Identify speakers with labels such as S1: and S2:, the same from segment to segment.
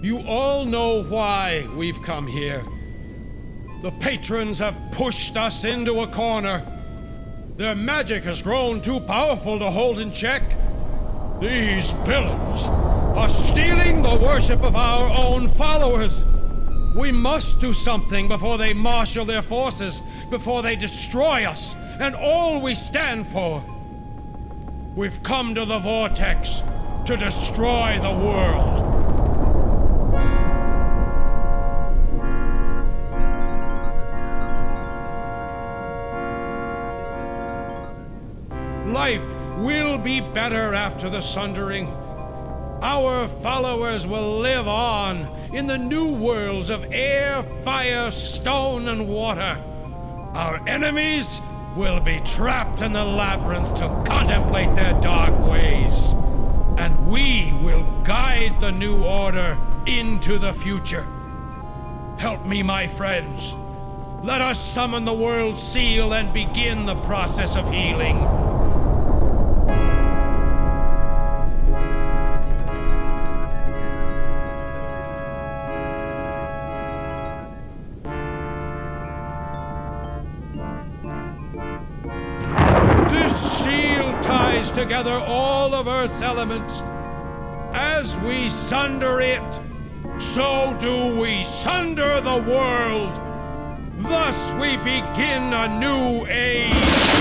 S1: You all know why we've come here. The patrons have pushed us into a corner. Their magic has grown too powerful to hold in check. These villains are stealing the worship of our own followers. We must do something before they marshal their forces, before they destroy us and all we stand for. We've come to the Vortex to destroy the world. Life will be better after the sundering. Our followers will live on in the new worlds of air, fire, stone, and water. Our enemies will be trapped in the labyrinth to contemplate their dark ways. And we will guide the new order into the future. Help me, my friends. Let us summon the world's seal and begin the process of healing. Together all of Earth's elements. As we sunder it, so do we sunder the world. Thus we begin a new age.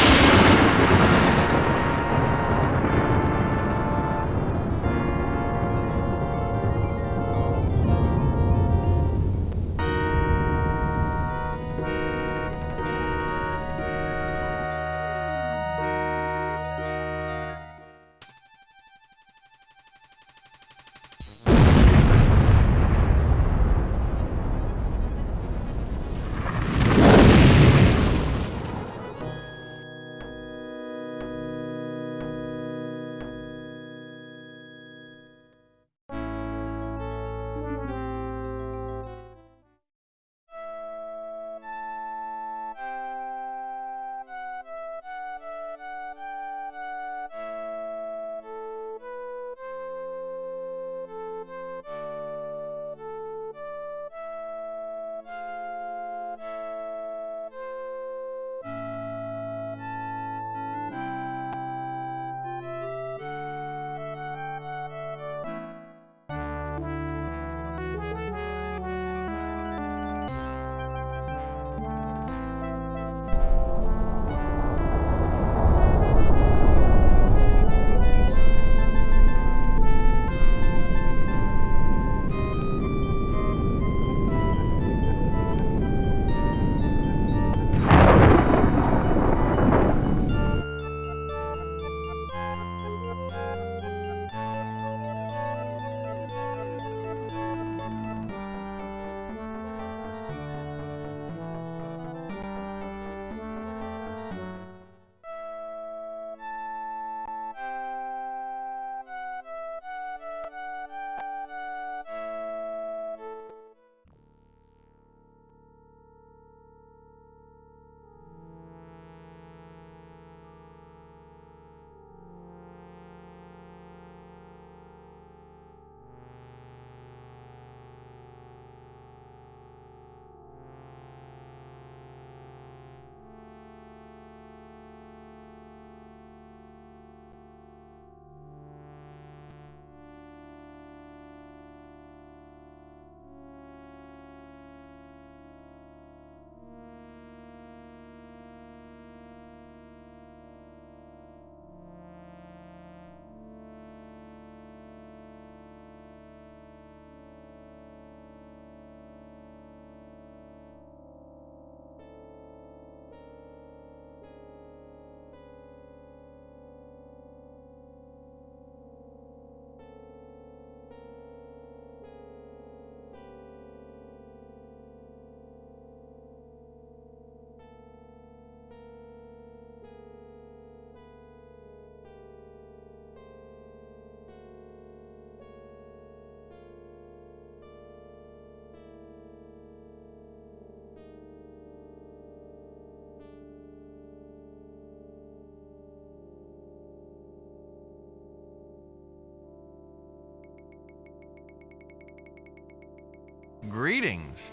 S2: Greetings.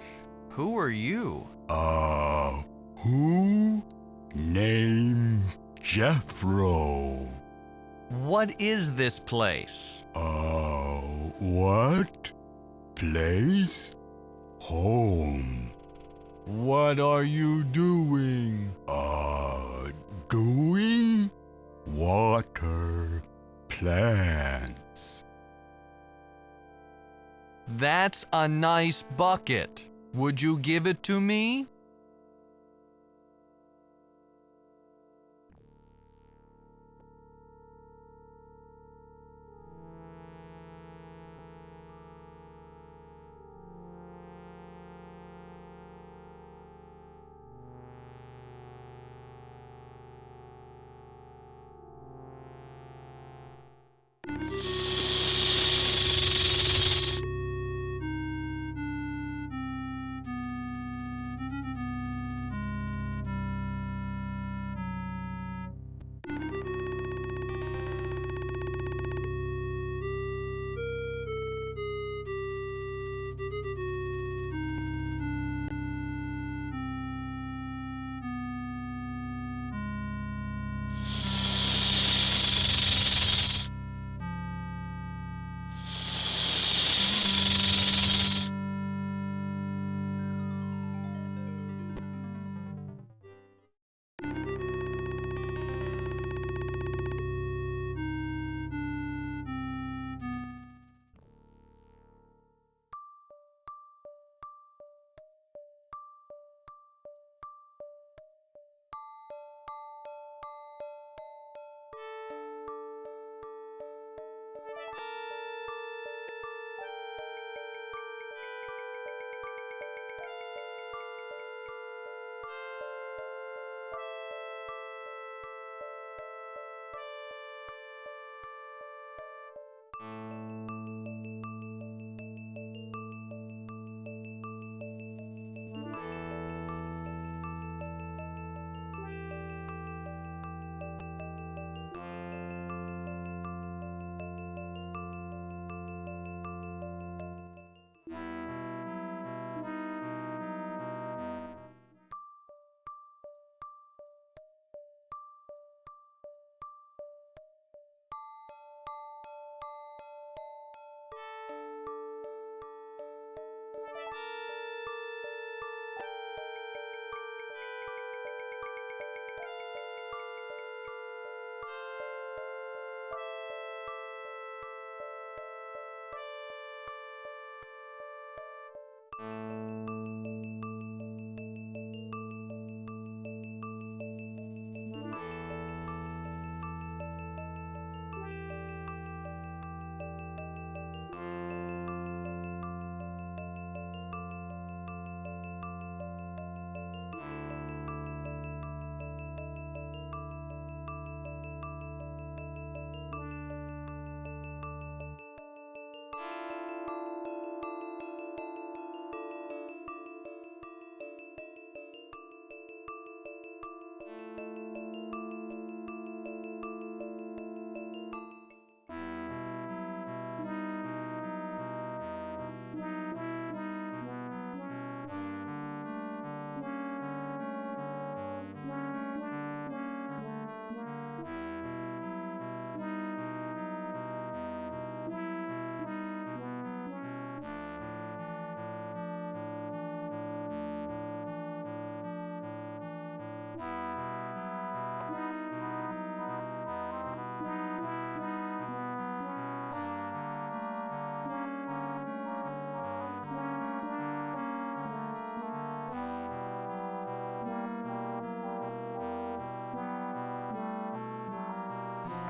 S2: Who are you?
S3: Who? Name Jeffro.
S2: What is this place?
S3: What? Place? Home. What are you doing? Doing? Water. Plants.
S2: That's a nice bucket. Would you give it to me?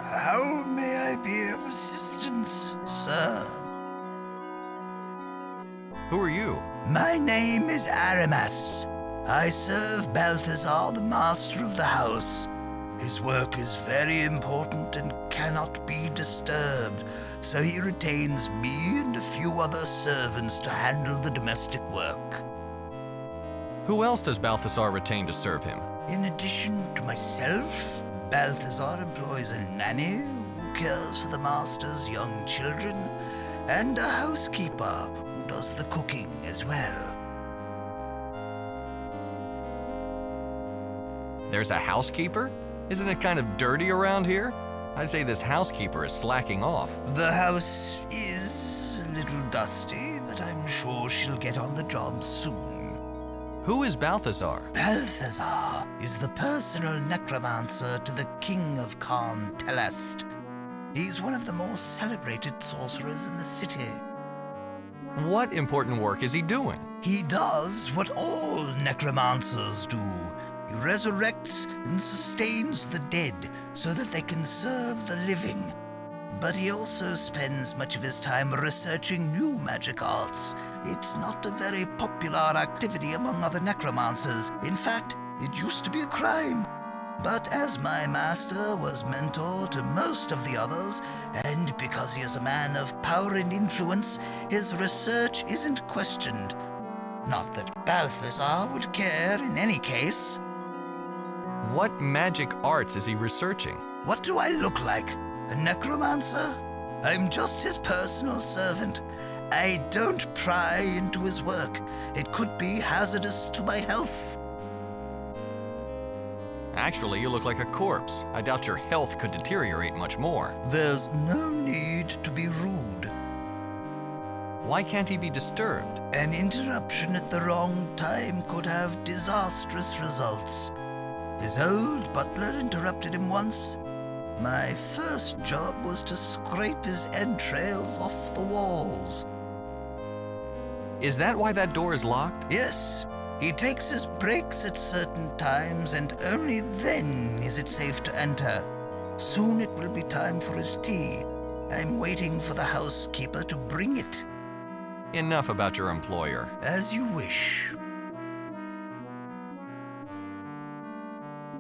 S4: How may I be of assistance, sir?
S2: Who are you?
S4: My name is Aramas. I serve Balthazar, the master of the house. His work is very important and cannot be disturbed, so he retains me and a few other servants to handle the domestic work.
S2: Who else does Balthazar retain to serve him?
S4: In addition to myself, Balthazar employs a nanny who cares for the master's young children, and a housekeeper who does the cooking as well.
S2: There's a housekeeper? Isn't it kind of dirty around here? I'd say this housekeeper is slacking off.
S4: The house is a little dusty, but I'm sure she'll get on the job soon.
S2: Who is Balthazar?
S4: Balthazar is the personal necromancer to the King of Khan Telest. He's one of the most celebrated sorcerers in the city.
S2: What important work is he doing?
S4: He does what all necromancers do. He resurrects and sustains the dead so that they can serve the living. But he also spends much of his time researching new magic arts. It's not a very popular activity among other necromancers. In fact, it used to be a crime. But as my master was mentor to most of the others, and because he is a man of power and influence, his research isn't questioned. Not that Balthazar would care in any case.
S2: What magic arts is he researching?
S4: What do I look like? A necromancer? I'm just his personal servant. I don't pry into his work. It could be hazardous to my health.
S2: Actually, you look like a corpse. I doubt your health could deteriorate much more.
S4: There's no need to be rude.
S2: Why can't he be disturbed?
S4: An interruption at the wrong time could have disastrous results. His old butler interrupted him once. My first job was to scrape his entrails off the walls.
S2: Is that why that door is locked?
S4: Yes, he takes his breaks at certain times, and only then is it safe to enter. Soon it will be time for his tea. I'm waiting for the housekeeper to bring it.
S2: Enough about your employer.
S4: As you wish.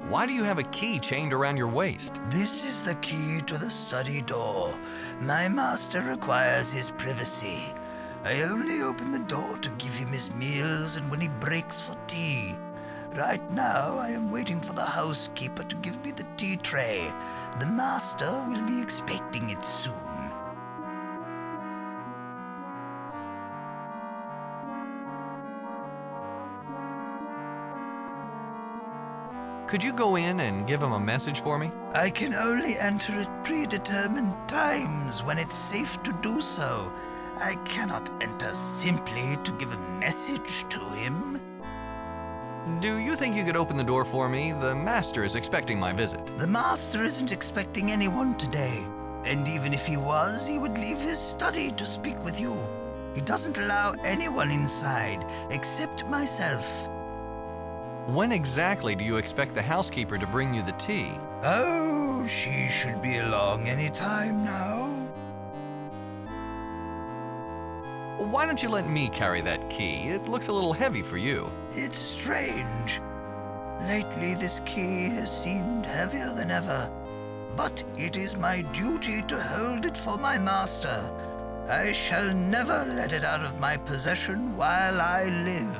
S2: Why do you have a key chained around your waist?
S4: This is the key to the study door. My master requires his privacy. I only open the door to give him his meals and when he breaks for tea. Right now, I am waiting for the housekeeper to give me the tea tray. The master will be expecting it soon.
S2: Could you go in and give him a message for me?
S4: I can only enter at predetermined times when it's safe to do so. I cannot enter simply to give a message to him.
S2: Do you think you could open the door for me? The master is expecting my visit.
S4: The master isn't expecting anyone today. And even if he was, he would leave his study to speak with you. He doesn't allow anyone inside, except myself.
S2: When exactly do you expect the housekeeper to bring you the tea?
S4: Oh, she should be along any time now.
S2: Why don't you let me carry that key? It looks a little heavy for you.
S4: It's strange. Lately, this key has seemed heavier than ever. But it is my duty to hold it for my master. I shall never let it out of my possession while I live.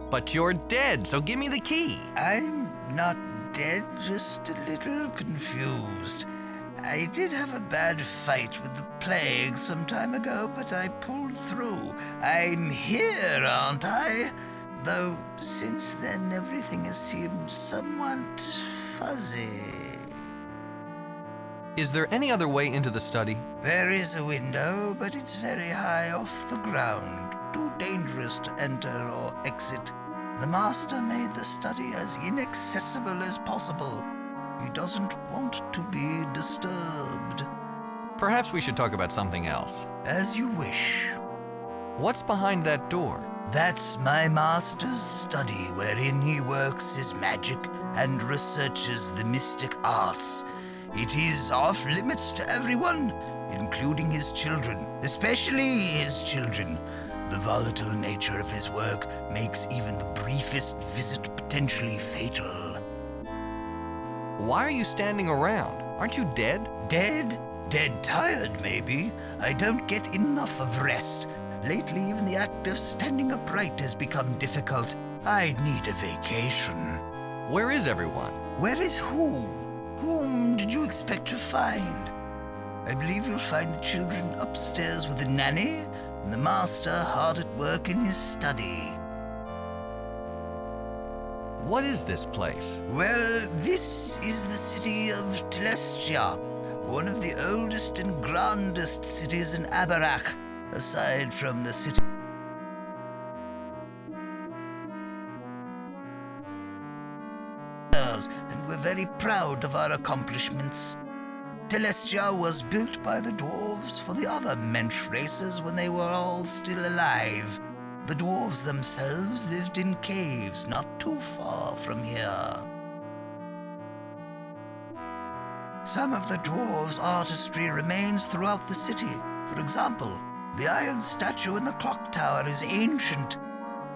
S2: But you're dead, so give me the key.
S4: I'm not dead, just a little confused. I did have a bad fight with the plague some time ago, but I pulled through. I'm here, aren't I? Though since then everything has seemed somewhat fuzzy.
S2: Is there any other way into the study?
S4: There is a window, but it's very high off the ground. Too dangerous to enter or exit. The master made the study as inaccessible as possible. He doesn't want to be disturbed.
S2: Perhaps we should talk about something else.
S4: As you wish.
S2: What's behind that door?
S4: That's my master's study, wherein he works his magic and researches the mystic arts. It is off limits to everyone, including his children, especially his children. The volatile nature of his work makes even the briefest visit potentially fatal.
S2: Why are you standing around? Aren't you dead?
S4: Dead? Dead tired, maybe. I don't get enough of rest. Lately, even the act of standing upright has become difficult. I need a vacation.
S2: Where is everyone?
S4: Where is who? Whom did you expect to find? I believe you'll find the children upstairs with the nanny, and the master hard at work in his study.
S2: What is this place?
S4: Well, this is the city of Telestia, one of the oldest and grandest cities in Abarak, aside from the city. And we're very proud of our accomplishments. Telestia was built by the dwarves for the other mensch races when they were all still alive. The dwarves themselves lived in caves not too far from here. Some of the dwarves' artistry remains throughout the city. For example, the iron statue in the clock tower is ancient.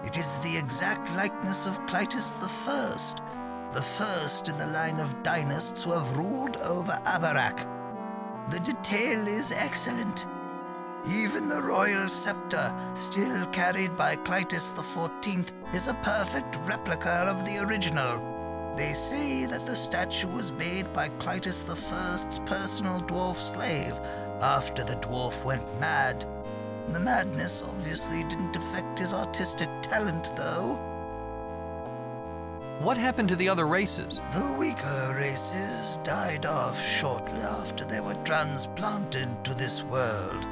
S4: It is the exact likeness of Clytus the first in the line of dynasts who have ruled over Abarak. The detail is excellent. Even the royal scepter, still carried by Clytus XIV, is a perfect replica of the original. They say that the statue was made by Clytus I's personal dwarf slave after the dwarf went mad. The madness obviously didn't affect his artistic talent, though.
S2: What happened to the other races?
S4: The weaker races died off shortly after they were transplanted to this world.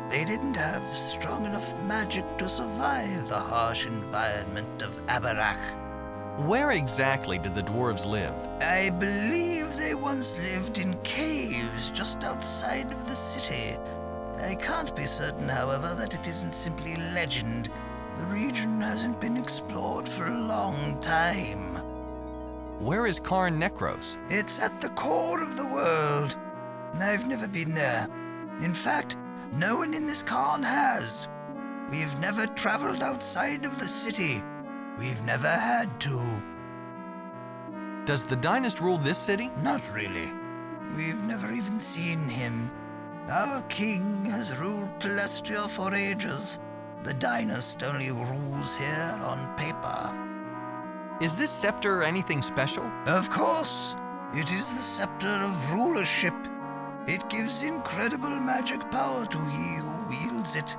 S4: They didn't have strong enough magic to survive the harsh environment of Abarak.
S2: Where exactly did the dwarves live?
S4: I believe they once lived in caves just outside of the city. I can't be certain, however, that it isn't simply legend. The region hasn't been explored for a long time.
S2: Where is Karn Nekros?
S4: It's at the core of the world. I've never been there. In fact, no one in this Karn has. We've never traveled outside of the city. We've never had to.
S2: Does the dynast rule this city?
S4: Not really. We've never even seen him. Our king has ruled Telestia for ages. The dynast only rules here on paper.
S2: Is this scepter anything special?
S4: Of course. It is the scepter of rulership. It gives incredible magic power to he who wields it.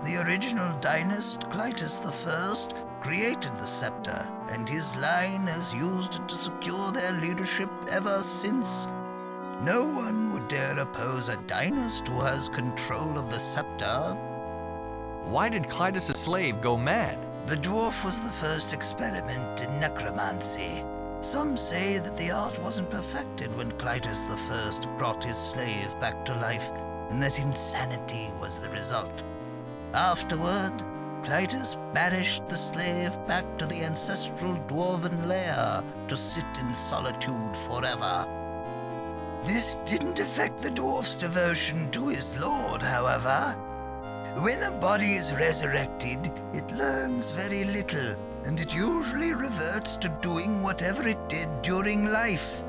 S4: The original dynast, Clytus I, created the scepter, and his line has used it to secure their leadership ever since. No one would dare oppose a dynast who has control of the scepter.
S2: Why did Clytus' slave go mad?
S4: The dwarf was the first experiment in necromancy. Some say that the art wasn't perfected when Clytus I brought his slave back to life, and that insanity was the result. Afterward, Clytus banished the slave back to the ancestral dwarven lair to sit in solitude forever. This didn't affect the dwarf's devotion to his lord, however. When a body is resurrected, it learns very little, and it usually reverts to doing whatever it did during life.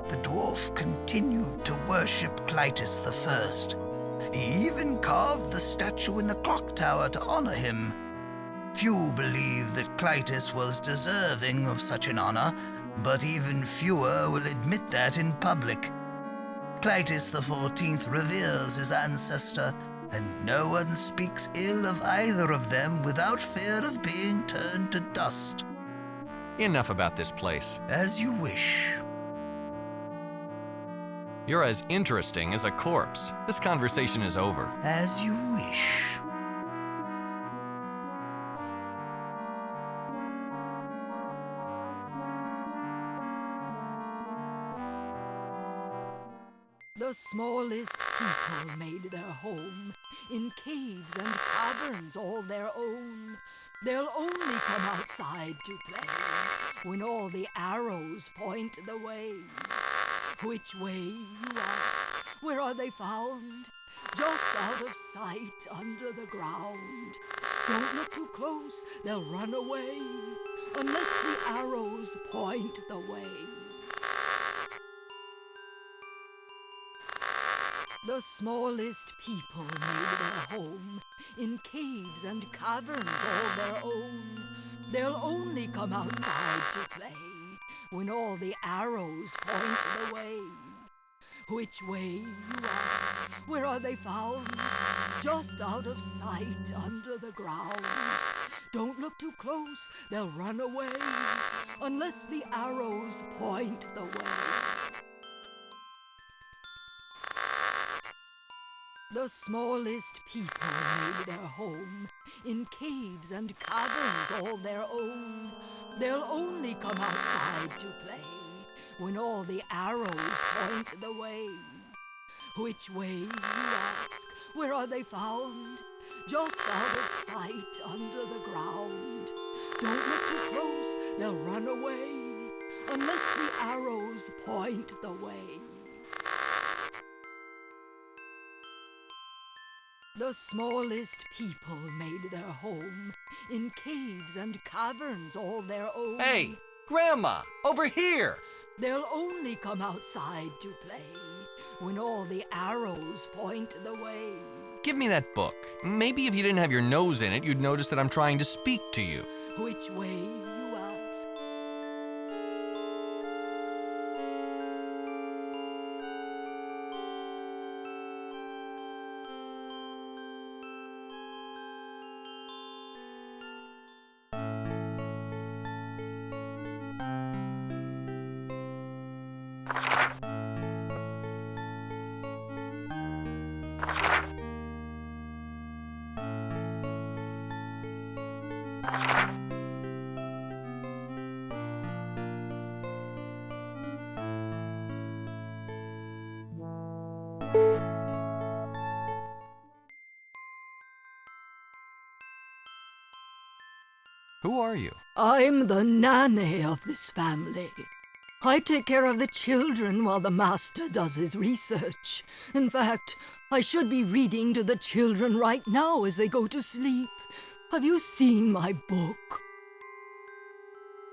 S4: The dwarf continued to worship Clytus I. He even carved the statue in the clock tower to honor him. Few believe that Clytus was deserving of such an honor, but even fewer will admit that in public. Clytus XIV reveres his ancestor, and no one speaks ill of either of them without fear of being turned to dust.
S2: Enough about this place.
S4: As you wish.
S2: You're as interesting as a corpse. This conversation is over.
S4: As you wish.
S5: The smallest people made their home in caves and caverns all their own. They'll only come outside to play when all the arrows point the way. Which way, you ask? Where are they found? Just out of sight under the ground. Don't look too close, they'll run away unless the arrows point the way. The smallest people made their home in caves and caverns all their own. They'll only come outside to play when all the arrows point the way. Which way, you ask? Where are they found? Just out of sight under the ground. Don't look too close, they'll run away, unless the arrows point the way. The smallest people made their home in caves and caverns all their own. They'll only come outside to play when all the arrows point the way. Which way, you ask? Where are they found? Just out of sight under the ground. Don't look too close, they'll run away, unless the arrows point the way. The smallest people made their home in caves and caverns all their own.
S2: Hey, Grandma, over here!
S5: They'll only come outside to play when all the arrows point the way.
S2: Give me that book. Maybe if you didn't have your nose in it, you'd notice that I'm trying to speak to you.
S5: Which way, you ask?
S2: Who are you?
S5: I'm the nanny of this family. I take care of the children while the master does his research. In fact, I should be reading to the children right now as they go to sleep. Have you seen my book?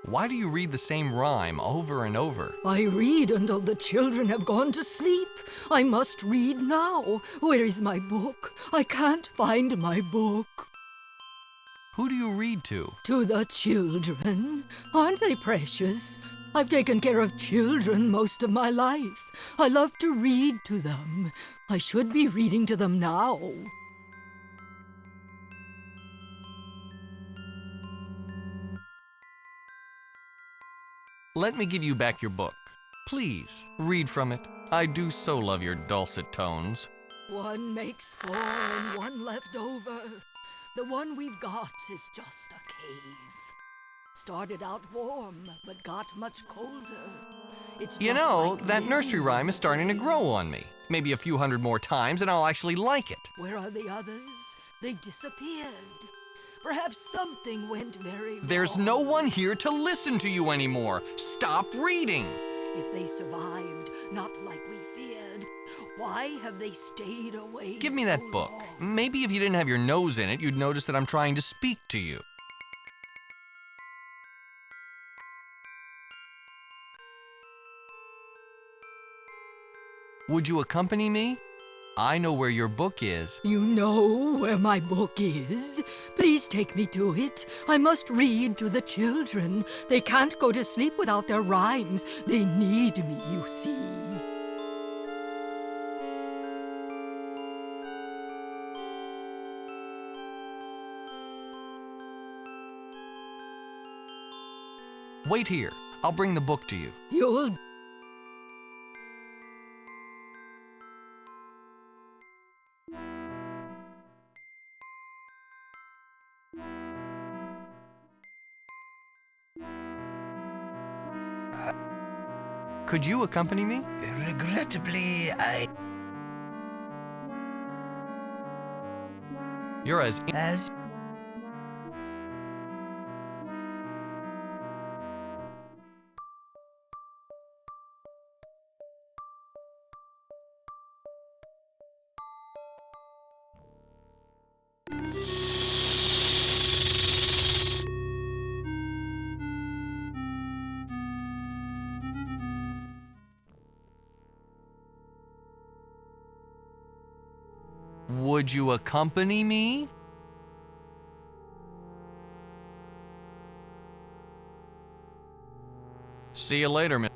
S2: Why do you read the same rhyme over and over?
S5: I read until the children have gone to sleep. I must read now. Where is my book? I can't find my book.
S2: Who do you read to?
S5: To the children. Aren't they precious? I've taken care of children most of my life. I love to read to them. I should be reading to them now.
S2: Let me give you back your book. Please, read from it. I do so love your dulcet tones.
S5: One makes four and one left over. The one we've got is just a cave. Started out warm, but got much colder. It's
S2: You
S5: just
S2: know,
S5: like
S2: that
S5: wind.
S2: nursery rhyme is starting to grow on me. Maybe a few hundred more times and I'll actually like it.
S5: Where are the others? They disappeared. Perhaps something went very wrong.
S2: There's no one here to listen to you anymore. Stop reading.
S5: If they survived, not like we feared, why have they stayed away
S2: Give me that
S5: so
S2: book.
S5: long?
S2: Maybe if you didn't have your nose in it, you'd notice that I'm trying to speak to you. Would you accompany me? I know where your book is.
S5: You know where my book is? Please take me to it. I must read to the children. They can't go to sleep without their rhymes. They need me, you see.
S2: Wait here. I'll bring the book to you.
S5: You'll...
S2: Could you accompany me?
S4: Regrettably,
S2: You're as
S4: as
S2: Would you accompany me? See you later, Miss.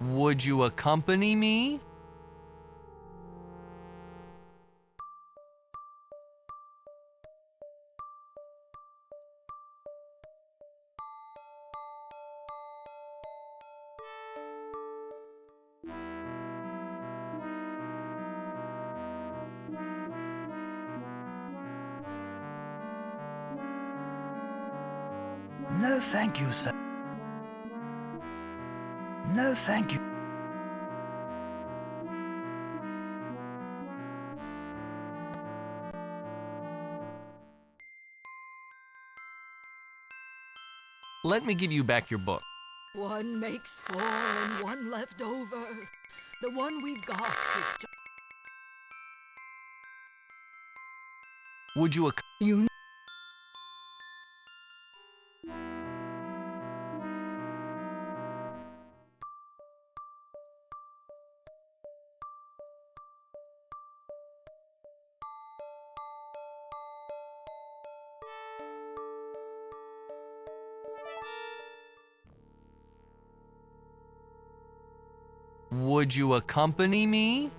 S2: Would you accompany me?
S4: No, thank you, sir. No, thank you.
S2: Let me give you back your book.
S5: One makes four and one left over. The one we've got is just...
S2: Would you
S5: You
S2: Would you accompany me?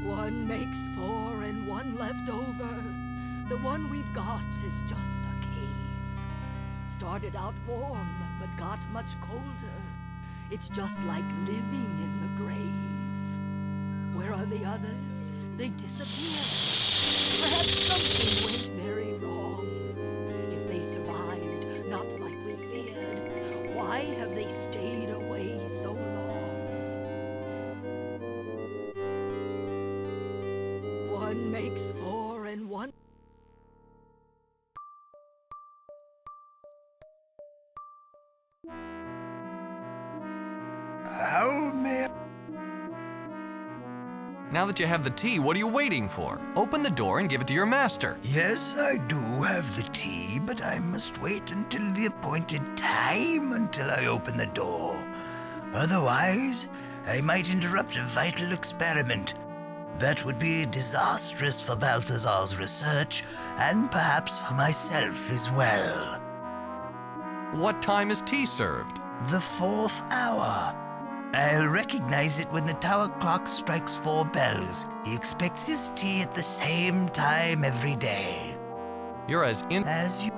S5: One makes four and one left over. The one we've got is just a cave. Started out warm, but got much colder. It's just like living in the grave. Where are the others? They disappeared. Perhaps something went very wrong. If they survived, not like we feared, why have they stayed away so long? One makes four and one...
S4: How may I...
S2: Now that you have the tea, what are you waiting for? Open the door and give it to your master.
S4: Yes, I do have the tea, but I must wait until the appointed time until I open the door. Otherwise, I might interrupt a vital experiment. That would be disastrous for Balthazar's research, and perhaps for myself as well.
S2: What time is tea served?
S4: The 4th hour. I'll recognize it when the tower clock strikes 4 bells. He expects his tea at the same time every day.
S2: You're
S4: As you...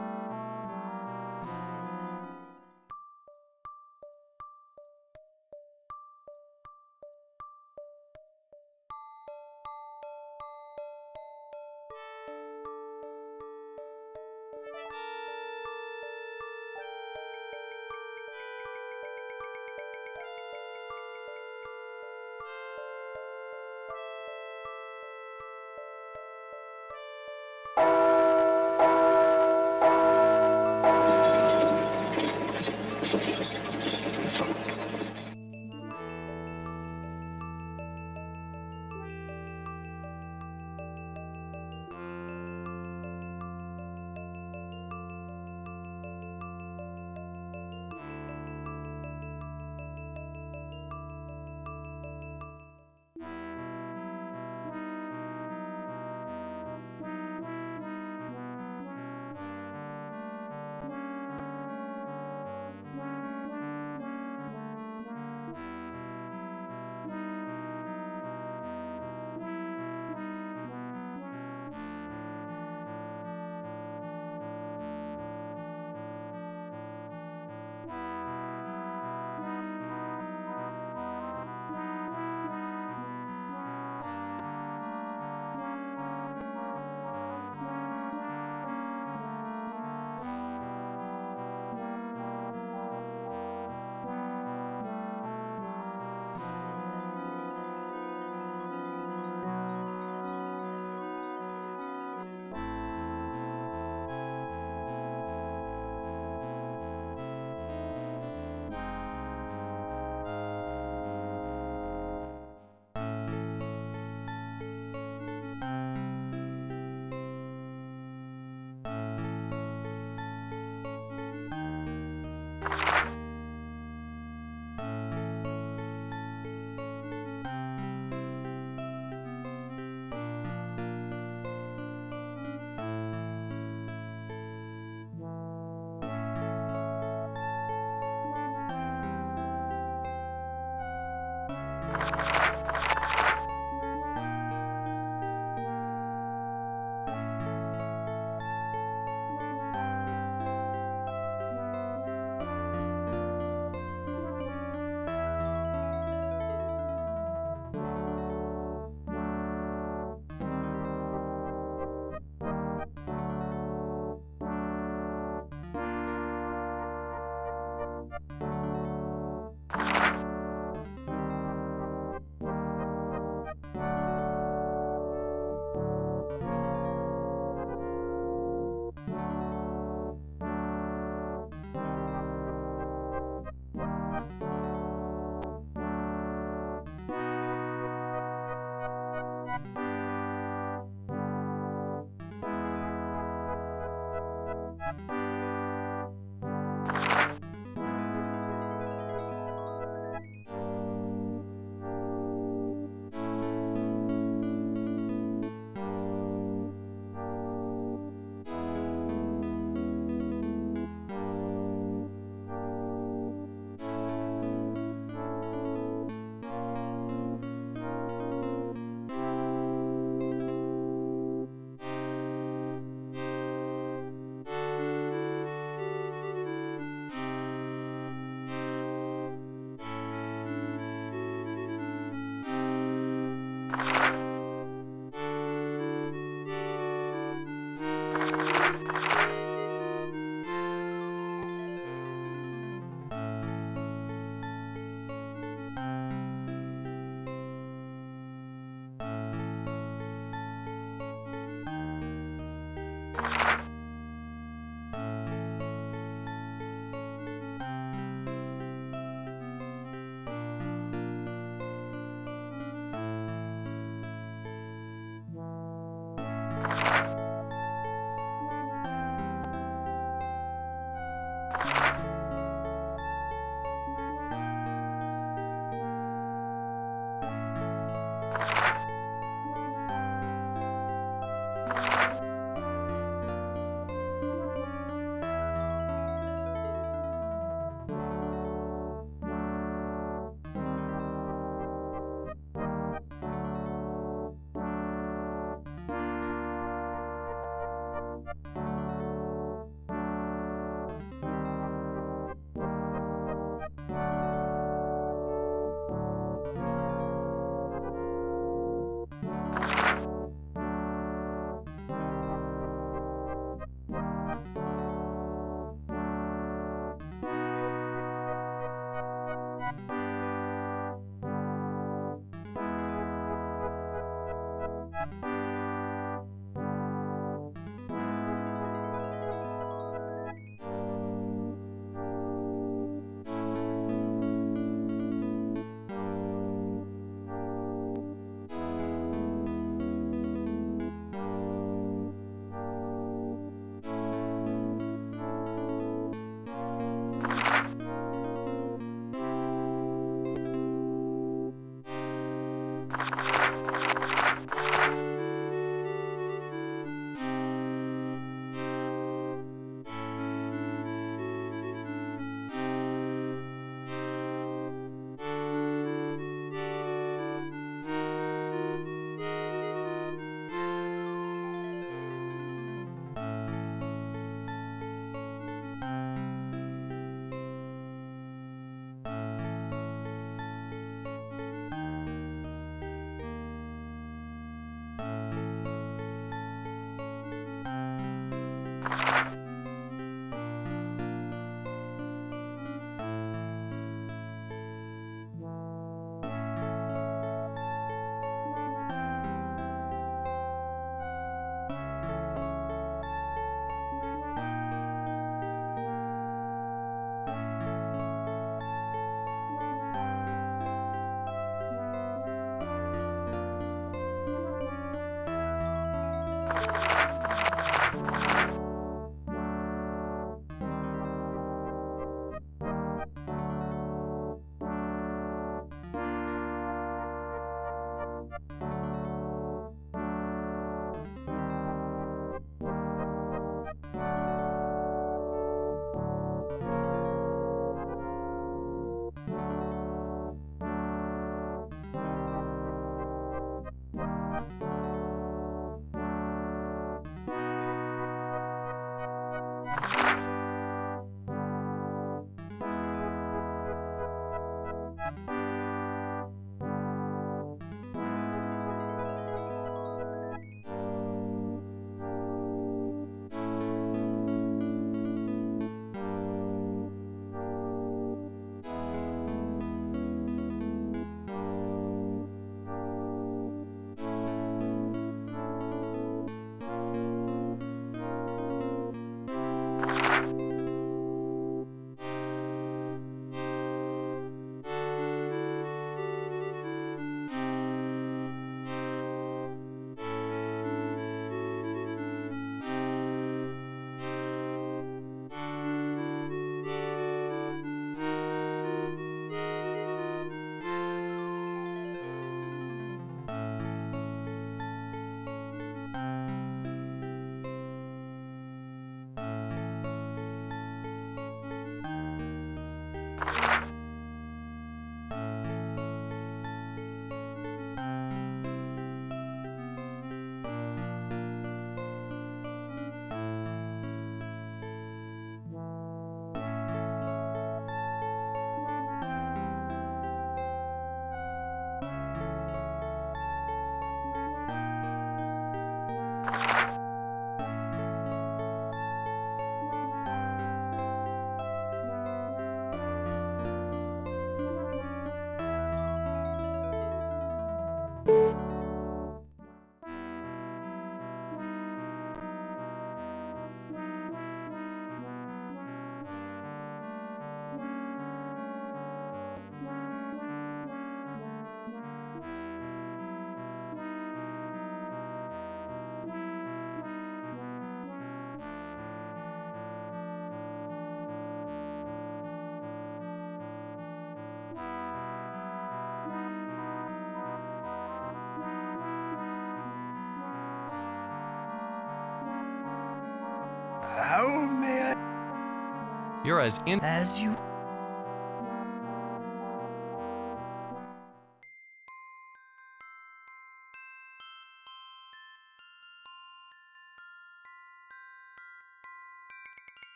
S4: How may I?
S2: You're as in.
S4: As you.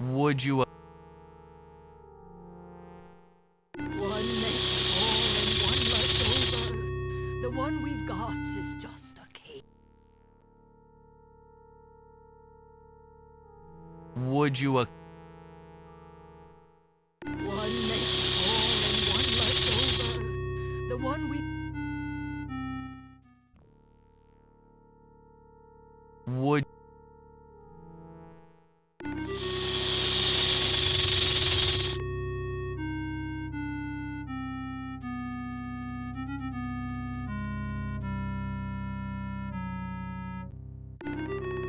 S2: Would you?
S5: One next door and one left over. The one we've got is just a cake.
S2: Would you?
S5: One next door and one left over. The one we.
S2: Would.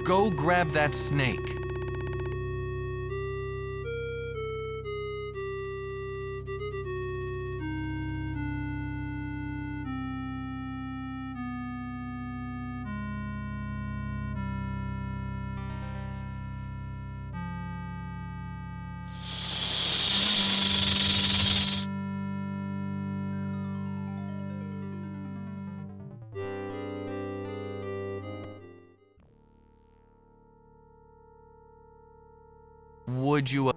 S2: Go grab that snake. Would you?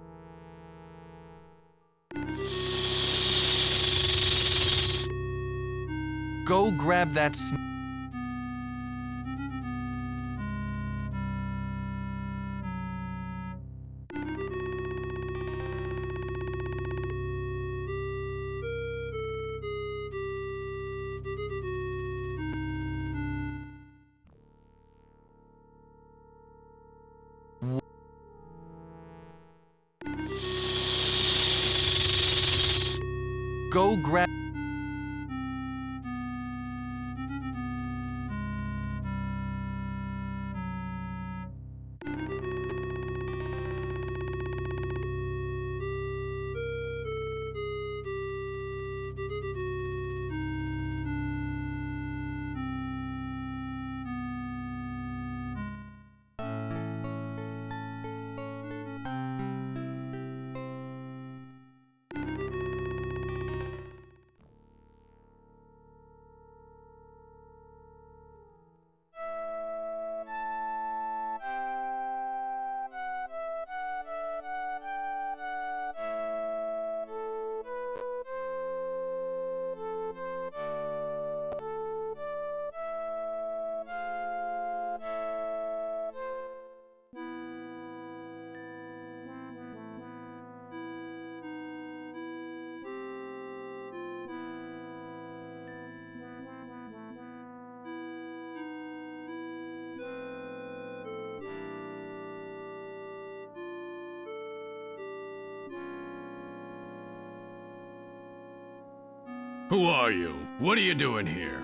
S2: Go grab that snake. Go grab.
S1: Who are you? What are you doing here?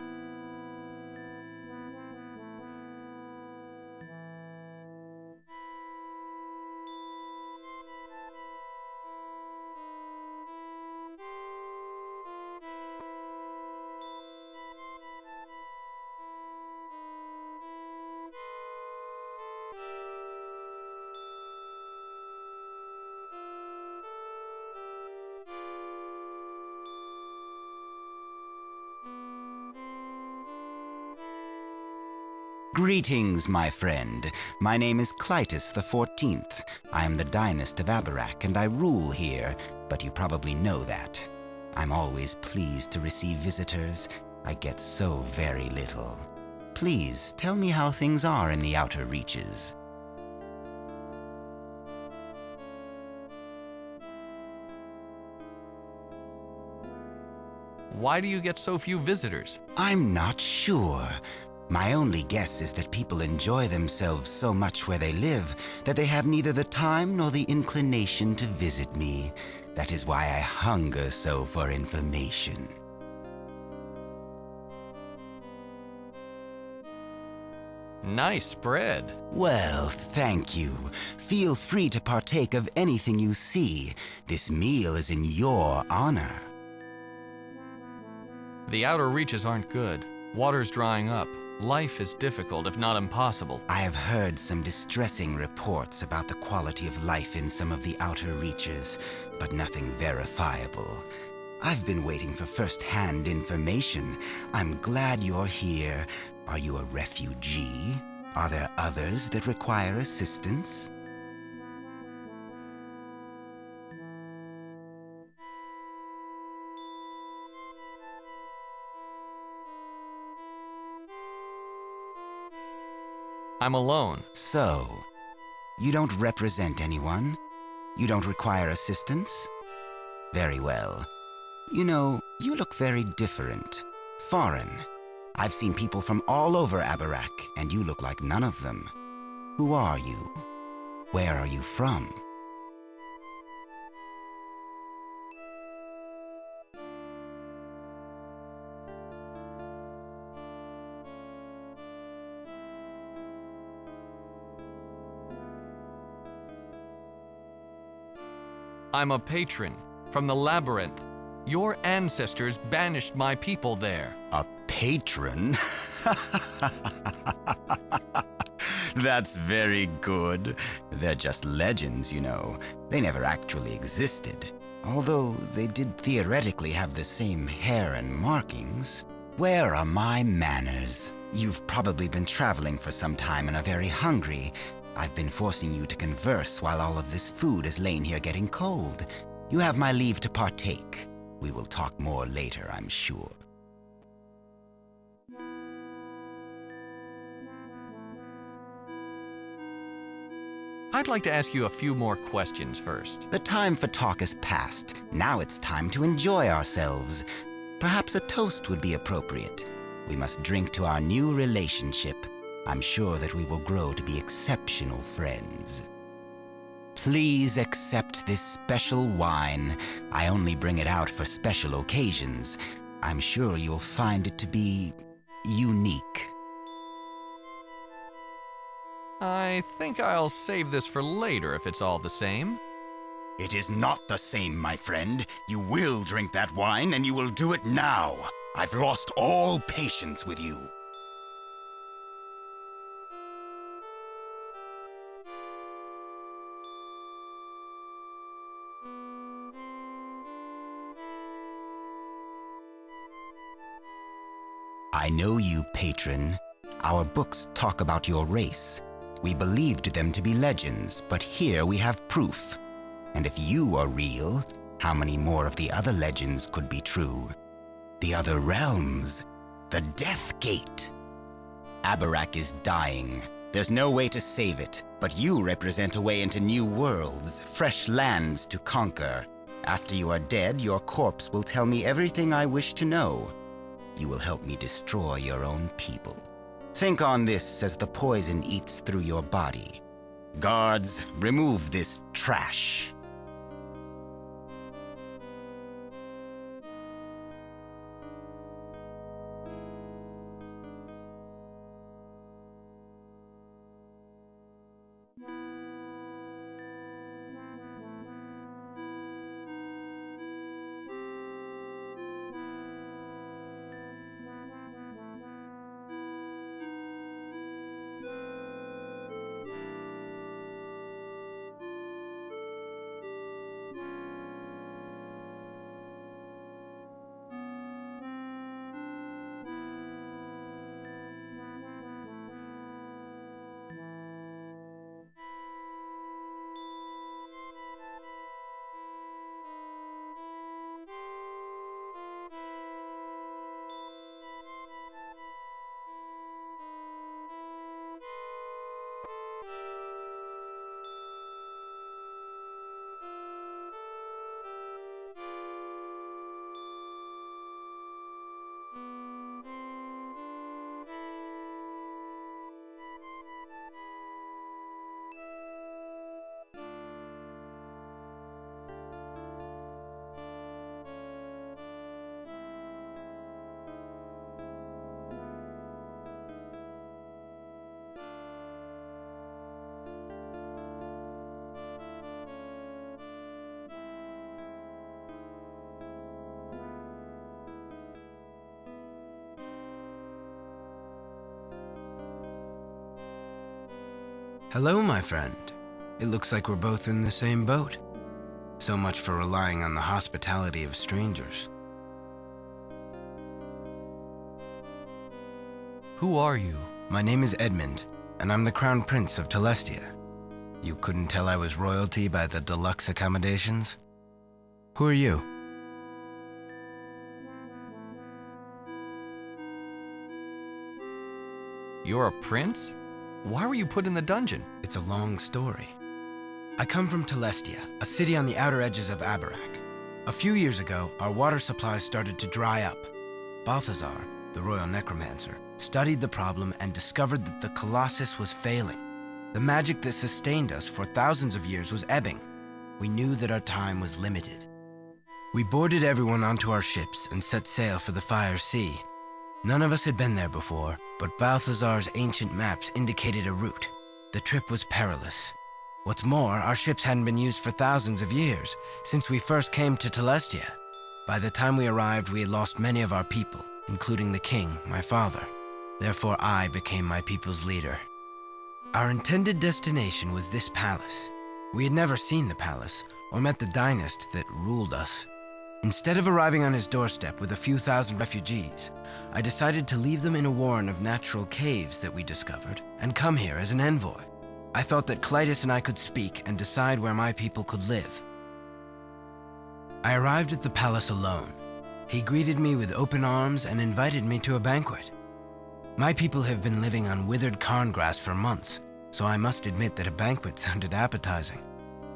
S6: Greetings, my friend. My name is Clytus the 14th. I am the Dynast of Abarak, and I rule here, but you probably know that. I'm always pleased to receive visitors. I get so very little. Please, tell me how things are in the outer reaches.
S2: Why do you get so few visitors?
S6: I'm not sure. My only guess is that people enjoy themselves so much where they live that they have neither the time nor the inclination to visit me. That is why I hunger so for information.
S2: Nice spread.
S6: Well, thank you. Feel free to partake of anything you see. This meal is in your honor.
S2: The outer reaches aren't good. Water's drying up. Life is difficult, if not impossible.
S6: I have heard some distressing reports about the quality of life in some of the outer reaches, but nothing verifiable. I've been waiting for first-hand information. I'm glad you're here. Are you a refugee? Are there others that require assistance?
S2: I'm alone.
S6: So, you don't represent anyone? You don't require assistance? Very well. You know, you look very different. Foreign. I've seen people from all over Abarak, and you look like none of them. Who are you? Where are you from?
S2: I'm a patron from the labyrinth. Your ancestors banished my people there.
S6: A patron? That's very good. They're just legends, you know. They never actually existed. Although they did theoretically have the same hair and markings. Where are my manners? You've probably been traveling for some time and are very hungry. I've been forcing you to converse while all of this food has lain here getting cold. You have my leave to partake. We will talk more later, I'm sure.
S2: I'd like to ask you a few more questions first.
S6: The time for talk is past. Now it's time to enjoy ourselves. Perhaps a toast would be appropriate. We must drink to our new relationship. I'm sure that we will grow to be exceptional friends. Please accept this special wine. I only bring it out for special occasions. I'm sure you'll find it to be unique.
S2: I think I'll save this for later if it's all the same.
S6: It is not the same, my friend. You will drink that wine, and you will do it now. I've lost all patience with you. I know you, patron. Our books talk about your race. We believed them to be legends, but here we have proof. And if you are real, how many more of the other legends could be true? The other realms, the DeathGate. Abarak is dying. There's no way to save it, but you represent a way into new worlds, fresh lands to conquer. After you are dead, your corpse will tell me everything I wish to know. You will help me destroy your own people. Think on this as the poison eats through your body. Guards, remove this trash.
S7: Hello, my friend. It looks like we're both in the same boat. So much for relying on the hospitality of strangers.
S2: Who are you?
S7: My name is Edmund, and I'm the Crown Prince of Telestia. You couldn't tell I was royalty by the deluxe accommodations? Who are you?
S2: You're a prince? Why were you put in the dungeon?
S7: It's a long story. I come from Telestia, a city on the outer edges of Abarak. A few years ago, our water supplies started to dry up. Balthazar, the royal necromancer, studied the problem and discovered that the Colossus was failing. The magic that sustained us for thousands of years was ebbing. We knew that our time was limited. We boarded everyone onto our ships and set sail for the Fire Sea. None of us had been there before, but Balthazar's ancient maps indicated a route. The trip was perilous. What's more, our ships hadn't been used for thousands of years, since we first came to Telestia. By the time we arrived, we had lost many of our people, including the king, my father. Therefore, I became my people's leader. Our intended destination was this palace. We had never seen the palace, or met the dynast that ruled us. Instead of arriving on his doorstep with a few thousand refugees, I decided to leave them in a warren of natural caves that we discovered, and come here as an envoy. I thought that Clytus and I could speak and decide where my people could live. I arrived at the palace alone. He greeted me with open arms and invited me to a banquet. My people have been living on withered cairn grass for months, so I must admit that a banquet sounded appetizing.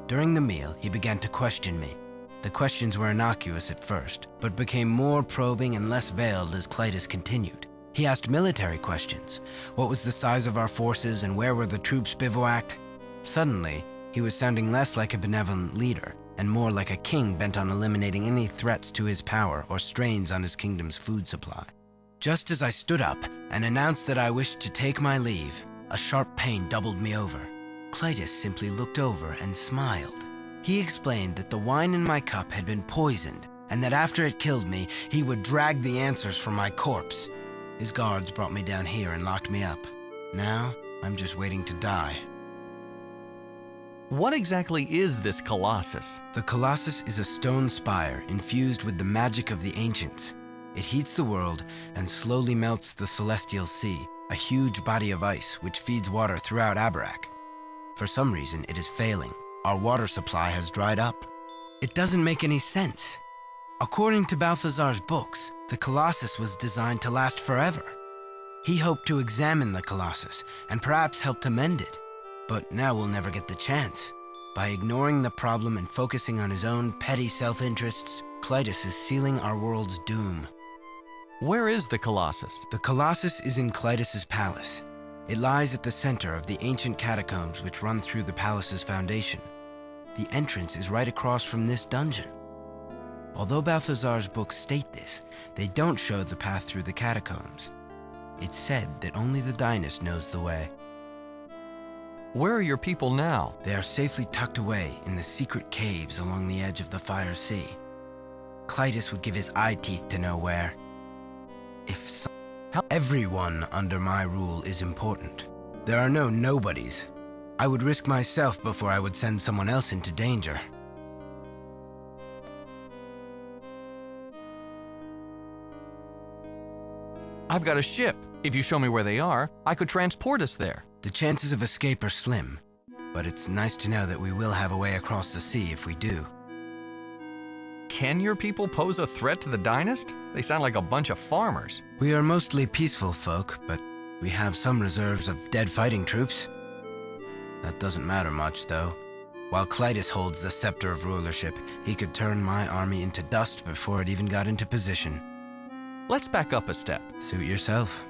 S7: During the meal, he began to question me. The questions were innocuous at first, but became more probing and less veiled as Clytus continued. He asked military questions. What was the size of our forces and where were the troops bivouacked? Suddenly, he was sounding less like a benevolent leader and more like a king bent on eliminating any threats to his power or strains on his kingdom's food supply. Just as I stood up and announced that I wished to take my leave, a sharp pain doubled me over. Clytus simply looked over and smiled. He explained that the wine in my cup had been poisoned and that after it killed me, he would drag the answers from my corpse. His guards brought me down here and locked me up. Now, I'm just waiting to die.
S2: What exactly is this Colossus?
S7: The Colossus is a stone spire infused with the magic of the ancients. It heats the world and slowly melts the celestial sea, a huge body of ice which feeds water throughout Abarak. For some reason, it is failing. Our water supply has dried up. It doesn't make any sense. According to Balthazar's books, the Colossus was designed to last forever. He hoped to examine the Colossus and perhaps help to mend it. But now we'll never get the chance. By ignoring the problem and focusing on his own petty self-interests, Clytus is sealing our world's doom.
S2: Where is the Colossus?
S7: The Colossus is in Clytus's palace. It lies at the center of the ancient catacombs which run through the palace's foundation. The entrance is right across from this dungeon. Although Balthazar's books state this, they don't show the path through the catacombs. It's said that only the dynast knows the way.
S2: Where are your people now?
S7: They are safely tucked away in the secret caves along the edge of the Fire Sea. Clytus would give his eye teeth to know where. If so, everyone under my rule is important. There are no nobodies. I would risk myself before I would send someone else into danger.
S2: I've got a ship. If you show me where they are, I could transport us there.
S7: The chances of escape are slim, but it's nice to know that we will have a way across the sea if we do.
S2: Can your people pose a threat to the dynast? They sound like a bunch of farmers.
S7: We are mostly peaceful folk, but we have some reserves of dead fighting troops. That doesn't matter much, though. While Clytus holds the scepter of rulership, he could turn my army into dust before it even got into position.
S2: Let's back up a step.
S7: Suit yourself.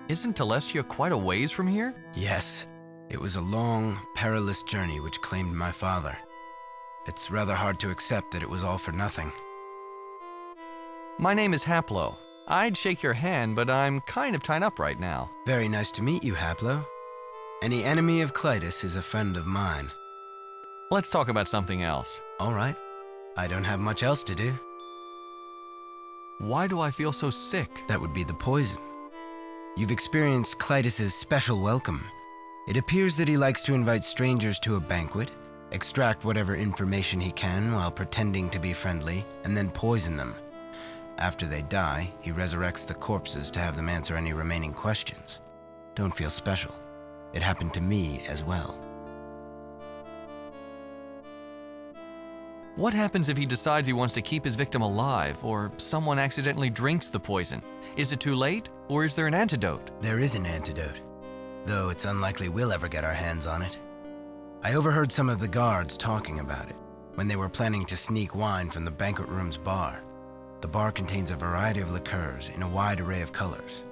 S2: Isn't Telestia quite a ways from here?
S7: Yes. It was a long, perilous journey which claimed my father. It's rather hard to accept that it was all for nothing.
S2: My name is Haplo. I'd shake your hand, but I'm kind of tied up right now.
S7: Very nice to meet you, Haplo. Any enemy of Clytus is a friend of mine.
S2: Let's talk about something else.
S7: All right. I don't have much else to do.
S2: Why do I feel so sick?
S7: That would be the poison. You've experienced Clytus's special welcome. It appears that he likes to invite strangers to a banquet, extract whatever information he can while pretending to be friendly, and then poison them. After they die, he resurrects the corpses to have them answer any remaining questions. Don't feel special. It happened to me as well.
S2: What happens if he decides he wants to keep his victim alive, or someone accidentally drinks the poison? Is it too late, or is there an antidote?
S7: There is an antidote, though it's unlikely we'll ever get our hands on it. I overheard some of the guards talking about it when they were planning to sneak wine from the banquet room's bar. The bar contains a variety of liqueurs in a wide array of colors.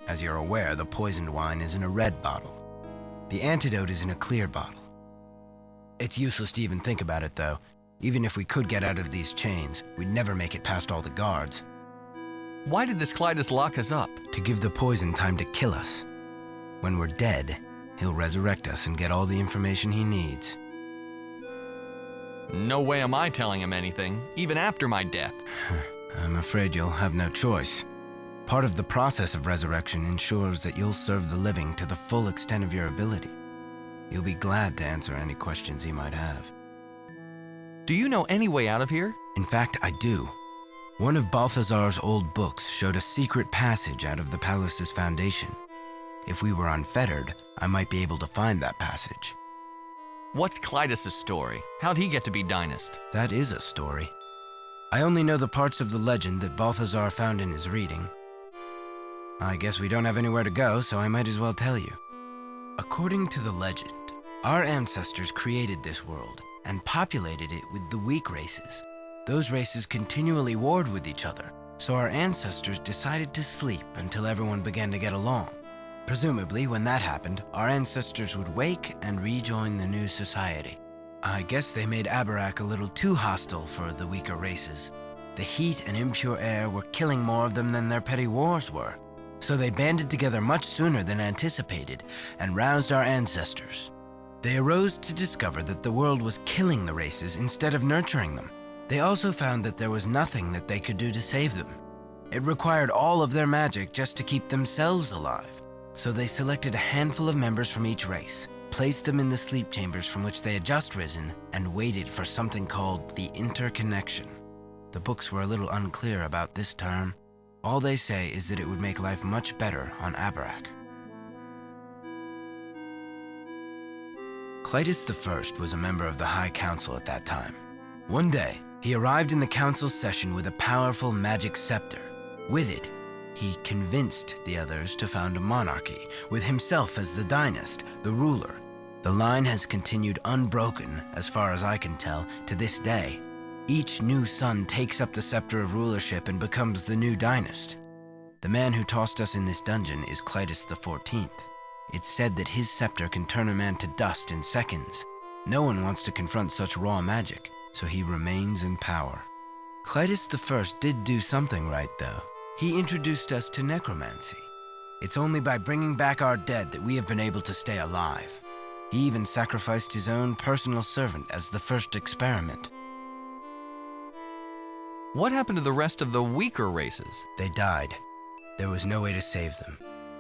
S7: As you're aware, the poisoned wine is in a red bottle. The antidote is in a clear bottle. It's useless to even think about it, though. Even if we could get out of these chains, we'd never make it past all the guards.
S2: Why did this Clytus lock us up?
S7: To give the poison time to kill us. When we're dead, he'll resurrect us and get all the information he needs.
S2: No way am I telling him anything, even after my death.
S7: I'm afraid you'll have no choice. Part of the process of resurrection ensures that you'll serve the living to the full extent of your ability. You'll be glad to answer any questions he might have.
S2: Do you know any way out of here?
S7: In fact, I do. One of Balthazar's old books showed a secret passage out of the palace's foundation. If we were unfettered, I might be able to find that passage.
S2: What's Clytus' story? How'd he get to be Dynast?
S7: That is a story. I only know the parts of the legend that Balthazar found in his reading. I guess we don't have anywhere to go, so I might as well tell you. According to the legend, our ancestors created this world and populated it with the weak races. Those races continually warred with each other, so our ancestors decided to sleep until everyone began to get along. Presumably, when that happened, our ancestors would wake and rejoin the new society. I guess they made Abarak a little too hostile for the weaker races. The heat and impure air were killing more of them than their petty wars were, so they banded together much sooner than anticipated and roused our ancestors. They arose to discover that the world was killing the races instead of nurturing them. They also found that there was nothing that they could do to save them. It required all of their magic just to keep themselves alive. So they selected a handful of members from each race, placed them in the sleep chambers from which they had just risen, and waited for something called the interconnection. The books were a little unclear about this term. All they say is that it would make life much better on Abarak. Clytus I was a member of the High Council at that time. One day, he arrived in the council's session with a powerful magic scepter. With it, he convinced the others to found a monarchy, with himself as the dynast, the ruler. The line has continued unbroken, as far as I can tell, to this day. Each new son takes up the scepter of rulership and becomes the new dynast. The man who tossed us in this dungeon is Clytus XIV. It's said that his scepter can turn a man to dust in seconds. No one wants to confront such raw magic, so he remains in power. Clytus I did do something right, though. He introduced us to necromancy. It's only by bringing back our dead that we have been able to stay alive. He even sacrificed his own personal servant as the first experiment.
S2: What happened to the rest of the weaker races?
S7: They died. There was no way to save them.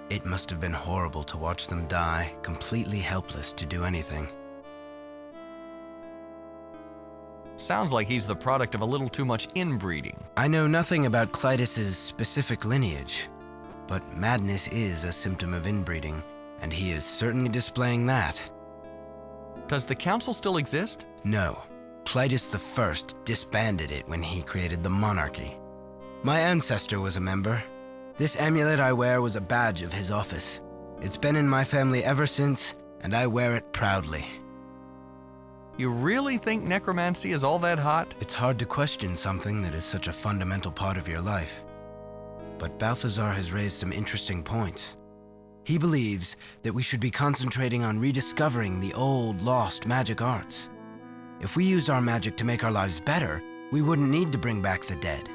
S7: It must have been horrible to watch them die, completely helpless to do anything.
S2: Sounds like he's the product of a little too much inbreeding.
S7: I know nothing about Clytus's specific lineage, but madness is a symptom of inbreeding, and he is certainly displaying that.
S2: Does the council still exist?
S7: No. Clytus I disbanded it when he created the monarchy. My ancestor was a member. This amulet I wear was a badge of his office. It's been in my family ever since, and I wear it proudly.
S2: You really think necromancy is all that hot?
S7: It's hard to question something that is such a fundamental part of your life. But Balthazar has raised some interesting points. He believes that we should be concentrating on rediscovering the old, lost magic arts. If we used our magic to make our lives better, we wouldn't need to bring back the dead.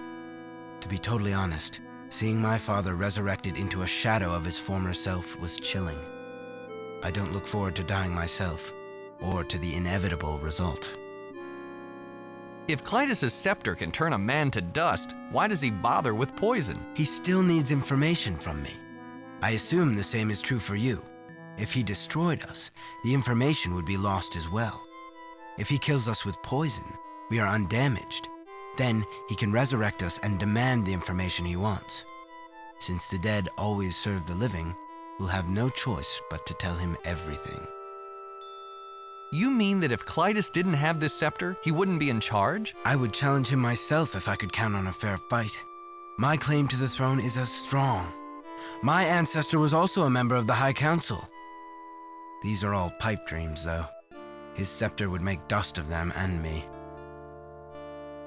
S7: To be totally honest, seeing my father resurrected into a shadow of his former self was chilling. I don't look forward to dying myself, or to the inevitable result.
S2: If Clytus's scepter can turn a man to dust, why does he bother with poison?
S7: He still needs information from me. I assume the same is true for you. If he destroyed us, the information would be lost as well. If he kills us with poison, we are undamaged. Then he can resurrect us and demand the information he wants. Since the dead always serve the living, we'll have no choice but to tell him everything.
S2: You mean that if Clytus didn't have this scepter, he wouldn't be in charge?
S7: I would challenge him myself if I could count on a fair fight. My claim to the throne is as strong. My ancestor was also a member of the High Council. These are all pipe dreams, though. His scepter would make dust of them and me.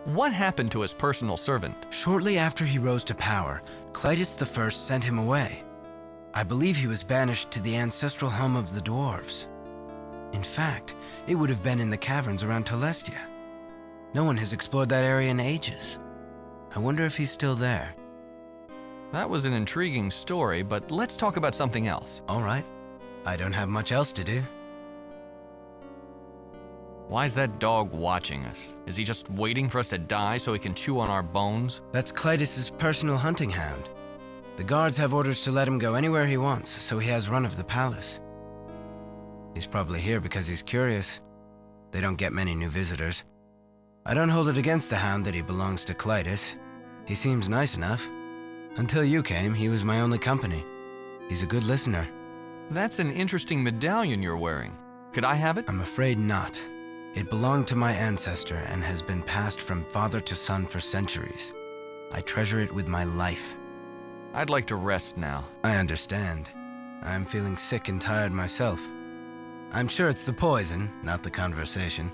S2: What happened to his personal servant?
S7: Shortly after he rose to power, Clytus I sent him away. I believe he was banished to the ancestral home of the dwarves. In fact, it would have been in the caverns around Telestia. No one has explored that area in ages. I wonder if he's still there.
S2: That was an intriguing story, but let's talk about something else.
S7: All right. I don't have much else to do.
S2: Why is that dog watching us? Is he just waiting for us to die so he can chew on our bones?
S7: That's Clytus's personal hunting hound. The guards have orders to let him go anywhere he wants, so he has run of the palace. He's probably here because he's curious. They don't get many new visitors. I don't hold it against the hound that he belongs to Clytus. He seems nice enough. Until you came, he was my only company. He's a good listener.
S2: That's an interesting medallion you're wearing. Could I have it?
S7: I'm afraid not. It belonged to my ancestor and has been passed from father to son for centuries. I treasure it with my life.
S2: I'd like to rest now.
S7: I understand. I'm feeling sick and tired myself. I'm sure it's the poison, not the conversation.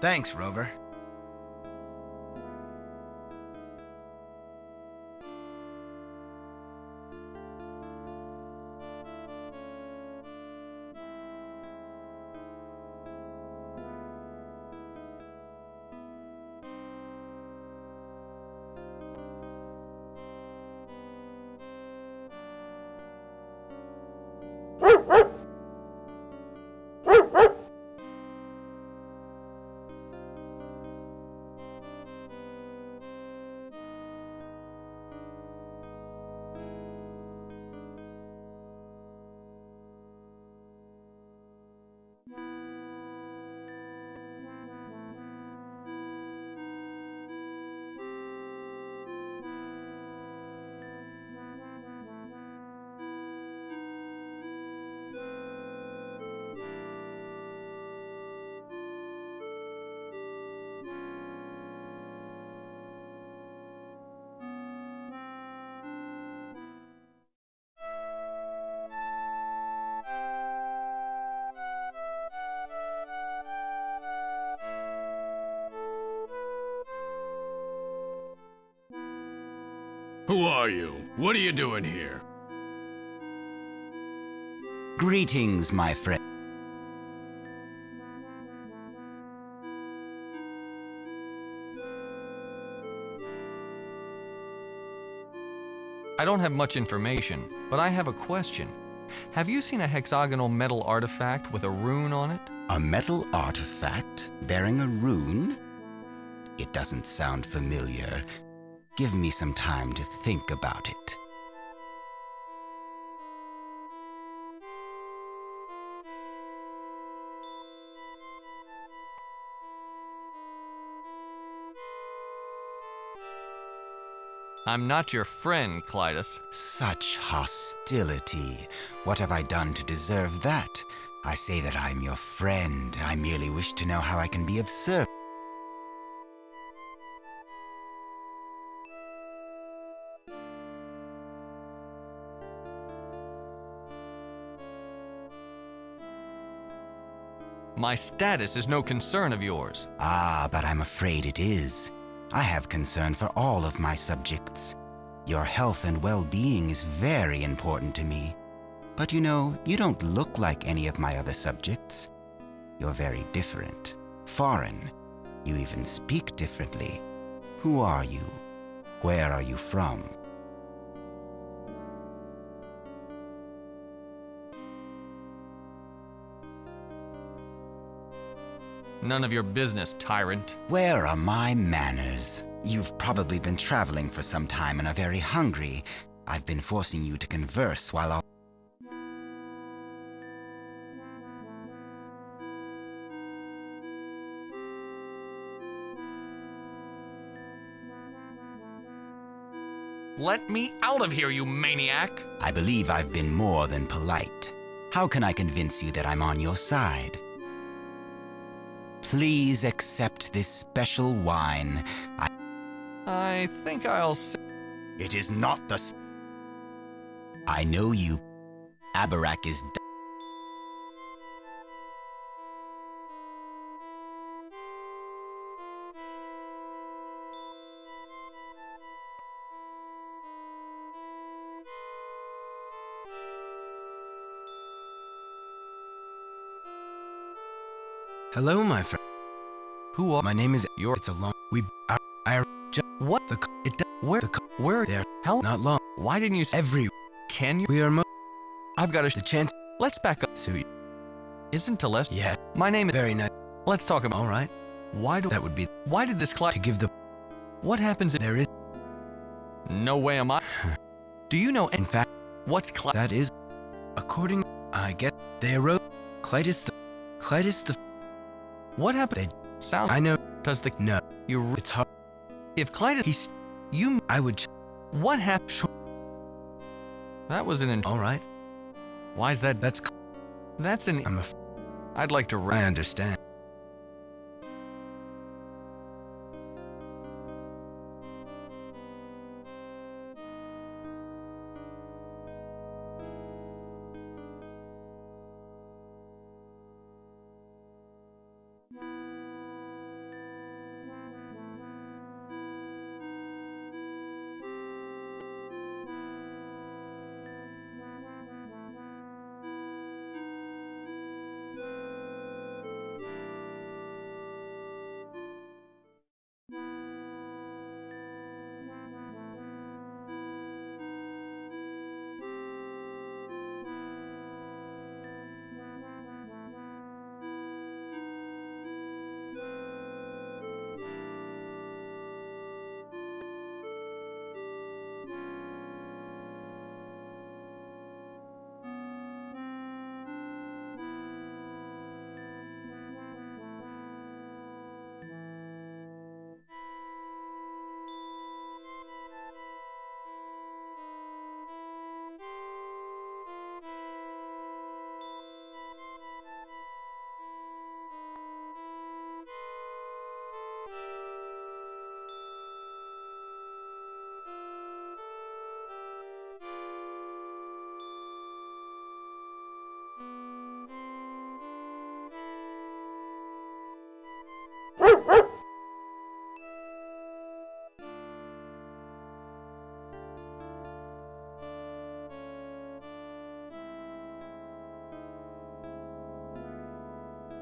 S7: Thanks, Rover.
S3: Who are you? What are you doing here?
S6: Greetings, my friend.
S2: I don't have much information, but I have a question. Have you seen a hexagonal metal artifact with a rune on it?
S6: A metal artifact bearing a rune? It doesn't sound familiar. Give me some time to think about it.
S2: I'm not your friend, Clytus.
S6: Such hostility. What have I done to deserve that? I say that I'm your friend. I merely wish to know how I can be of service.
S2: My status is no concern of yours.
S6: Ah, but I'm afraid it is. I have concern for all of my subjects. Your health and well-being is very important to me. But you know, you don't look like any of my other subjects. You're very different, foreign. You even speak differently. Who are you? Where are you from?
S2: None of your business, tyrant.
S6: Where are my manners? You've probably been traveling for some time and are very hungry. I've been forcing you to converse while I'll...
S2: Let me out of here, you maniac!
S6: I believe I've been more than polite. How can I convince you that I'm on your side? Please accept this special wine.
S2: I think I'll say...
S6: It is not the... I know you. Abarak is...
S7: Hello, my friend.
S2: Who are...
S7: My name is... It's a long...
S2: What? Where? Where?
S7: There.
S2: How?
S7: Not long.
S2: Why didn't you...
S7: Every...
S2: Can you?
S7: We are
S2: I've got
S7: the chance...
S2: Let's back up.
S7: So you...
S2: Isn't Telest?
S7: Yeah.
S2: My name is...
S7: Very nice.
S2: Let's talk about...
S7: All right.
S2: Why do...
S7: That would be...
S2: Why did this
S7: To give the...
S2: What happens if...
S7: There is...
S2: No way am I... Do you know...
S7: In fact...
S2: What's
S7: That is... According... I get... They wrote... Clytus the...
S2: What happened? They sound...
S7: I know...
S2: Does the...
S7: No.
S2: You...
S7: It's hard.
S2: If Clytus...
S7: He's...
S2: You...
S7: I would...
S2: What happened?
S7: Sure.
S2: That was an...
S7: All right.
S2: Why is that...
S7: That's...
S2: That's an...
S7: I'm a...
S2: I'd like to...
S7: I understand.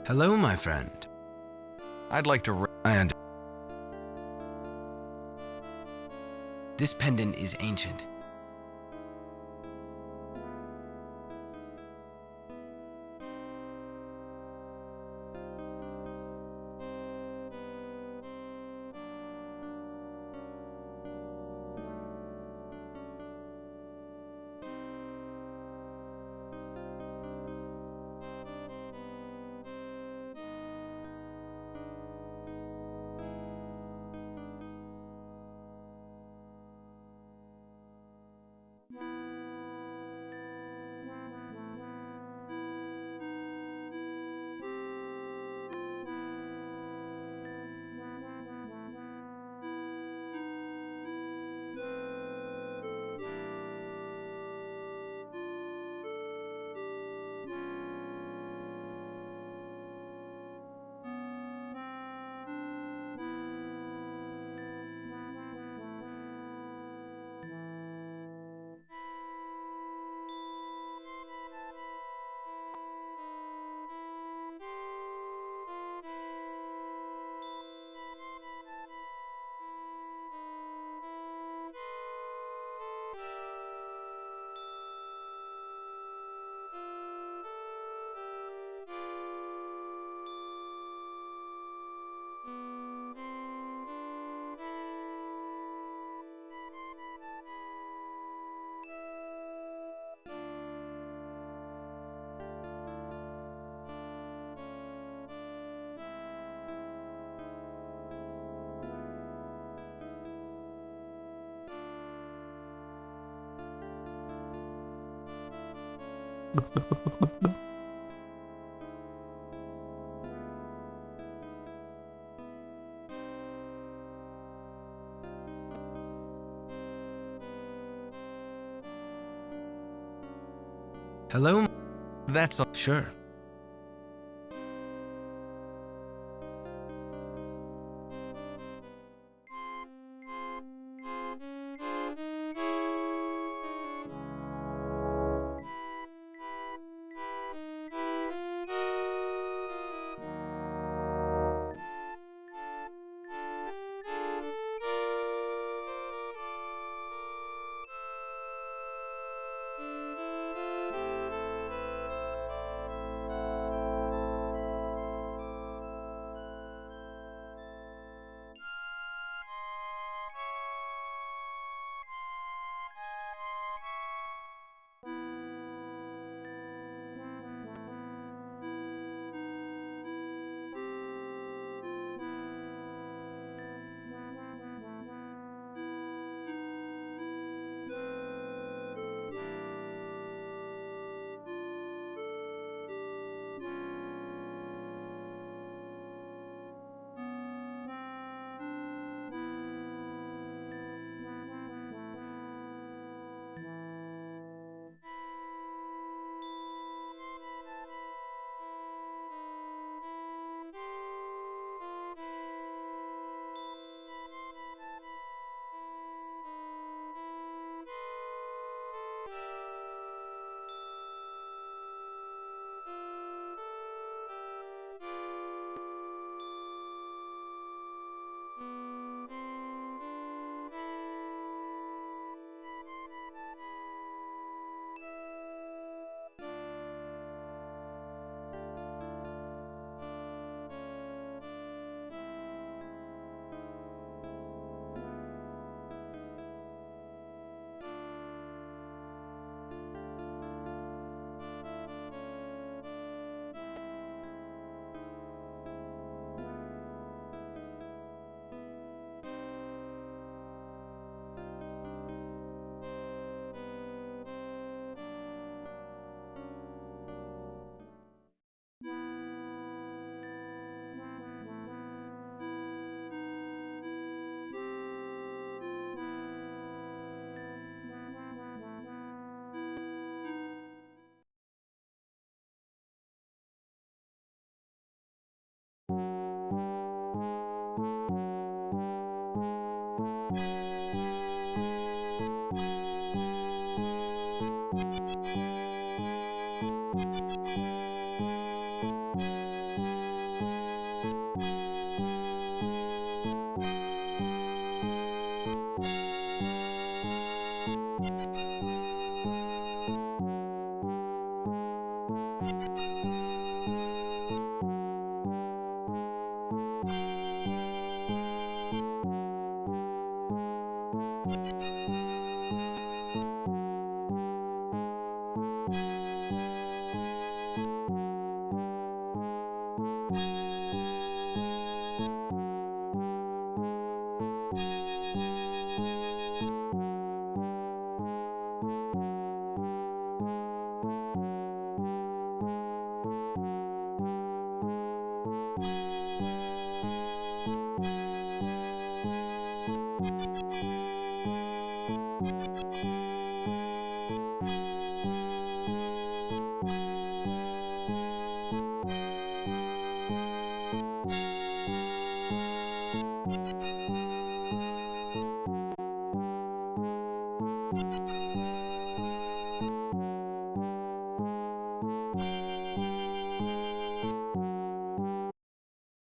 S7: Hello, my friend.
S2: I'd like to.
S7: And this pendant is ancient. Hello?
S2: That's a.
S7: Sure.
S8: You